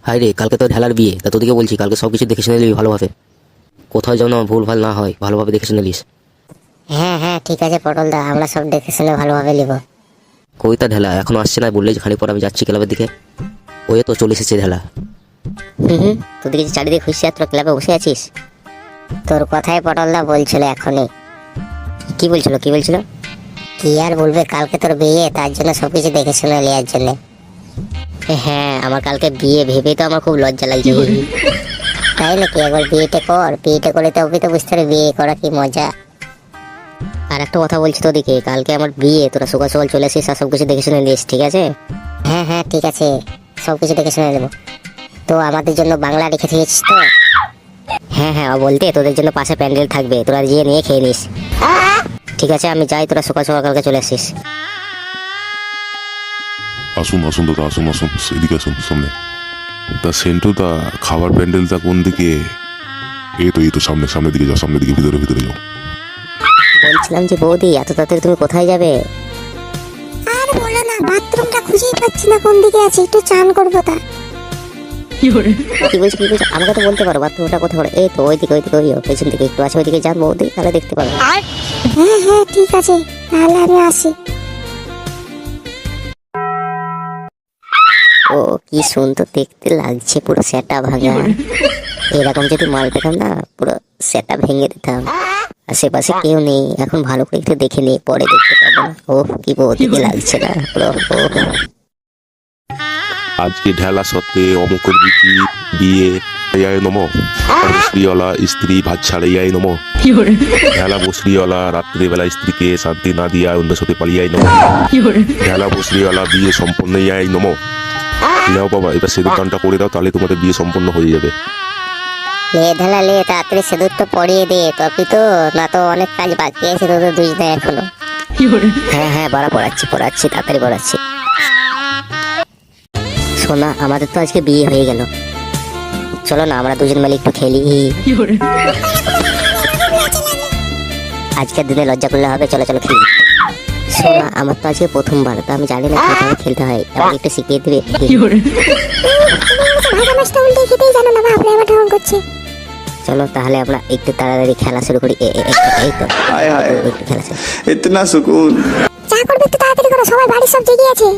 High রে, কালকে তো ঢেলার বিয়ে, তা তোদেরকে বলছি কালকে সব কিছু দেখে শুনে নিবি ভালোভাবে। কোথাও যেন ভুল ভাল না হয়, ভালোভাবে দেখে শুনে নিস। হ্যাঁ হ্যাঁ ঠিক আছে পটলদা, আমরা সব দেখে শুনে ভালোভাবে নিব। কইতা ঢেলা এখনো আসছে না, বললেই খালি পর আমি যাচ্ছি ক্লাবের দিকে। ওই তো চলে এসেছে ঢেলা। তুই দেখছি চারিদিকে খুশি আর তোরা ক্লাবে বসে আছিস। তোর কথাই পটলদা বলছিল এখনই। কি বলছিল কি আর বলবে, কালকে তোর বিয়ে, তার জন্য সবকিছু দেখে শুনে নেওয়ার জন্য। হ্যাঁ আমার কালকে বিয়ে ভেবে তো আমার খুব লজ্জা লাগছে। তাই নাকি? একবার বিয়েটা কর, বিয়েটা করে তো বুঝতে পারবি বিয়ে করা কি মজা। আর একটা কথা বলছি তোদিকে, কালকে আমার বিয়ে, তোরা সকাল সকাল চলে আসিস আর সবকিছু দেখে শুনে নিস, ঠিক আছে? হ্যাঁ হ্যাঁ ঠিক আছে, সবকিছু দেখে শুনে নেবো। তো আমাদের জন্য বাংলা রেখে দিয়েছিস তো? হ্যাঁ হ্যাঁ বলতে তোদের জন্য পাশে প্যান্ডেল থাকবে, তোরা গিয়ে নিয়ে খেয়ে নিস। ঠিক আছে আমি যাই, তোরা সকাল সকাল কালকে চলে আসিস। আসুন আসুন দাদা, আসুন আসুন, এদিকে আসুন সামনে। তা সেন্টু দা, খাবার প্যান্ডেলটা কোন দিকে? এই তো সামনে, সামনের দিকে যাও, সামনের দিকে, ভিতরে যাও। বলছিলাম যে বৌদি, এত তাড়াতাড়ি তুমি কোথায় যাবে? আর বলো না, বাথরুমটা খুঁজেই পাচ্ছি না কোন দিকে আছে, একটু চান করবো তা। কি বলছো আমাকে তো বলতে পারো বাথরুমটা কোথায় পড়ে। এই তো ওইদিকে ওই পেছন দিকে একটু আছে, ওইদিকে যান বৌদি, তাহলে দেখতে পারো। হ্যাঁ হ্যাঁ ঠিক আছে, তাহলে আমি আসি। ও কি সুন্দর দেখতে লাগছে, পুরো সেটা ভাঙা। এরকম যদি মাল পেতাম না, পুরো সেটা ভেঙে দিতাম। আশেপাশে কেউ নেই, এখন ভালো করে একটু দেখে নেই, পরে দেখতে পাবো না। ও কি বৌদিকে লাগছে না পুরো। আজকে ঢেলা সত্ত্বে অমুকের বিয়ে ইয়ায় নম। বসরিওয়ালা স্ত্রী ভাত ছাড়ে ইয়াই নম। ঢেলা বসরিওয়ালা রাত্রিবেলা স্ত্রীকে শান্তি না দিয়া অন্য সাথে পালিয়াই নম। ঢেলা বসরিওয়ালা বিয়ে সম্পন্ন ইয়াই নম। নাও বাবা, এবার সেদুর দানটা করে দাও, তাহলে তোমাদের বিয়ে সম্পন্ন হয়ে যাবে। লে ঢালা লে, তাড়াতাড়ি সেদুরটা পড়িয়ে দে, তবে তো না তো অনেক কাজ বাকি আছে তোদের দুজনে এখনো। হ্যাঁ হ্যাঁ পড়াচ্ছি তাড়াতাড়ি পড়াচ্ছি। শোনা, আমাদের তো আজকে বিয়ে হয়ে গেল, চলো না আমরা দুজন মিলে একটু খেলি। আজকের দিনে লজ্জা করলে হবে, চলো চলো খেলি। শোনা, আমার তো আজকে প্রথমবার, তো আমি জানি না কিভাবে খেলতে হয়, আমাকে একটু শিখিয়ে দিবে? ভাজা মাছটা উল্টে খেতেই জানো না, ভাবলে আমার ঢং করছে। চলো তাহলে আমরা একটু তাড়াতাড়ি খেলা শুরু করি। এই তো हाय हाय একটু খেলা শুরু। इतना सुकून। চা করবে একটু তাড়াতাড়ি করো, সবাই বাড়ির সব জেগে আছে।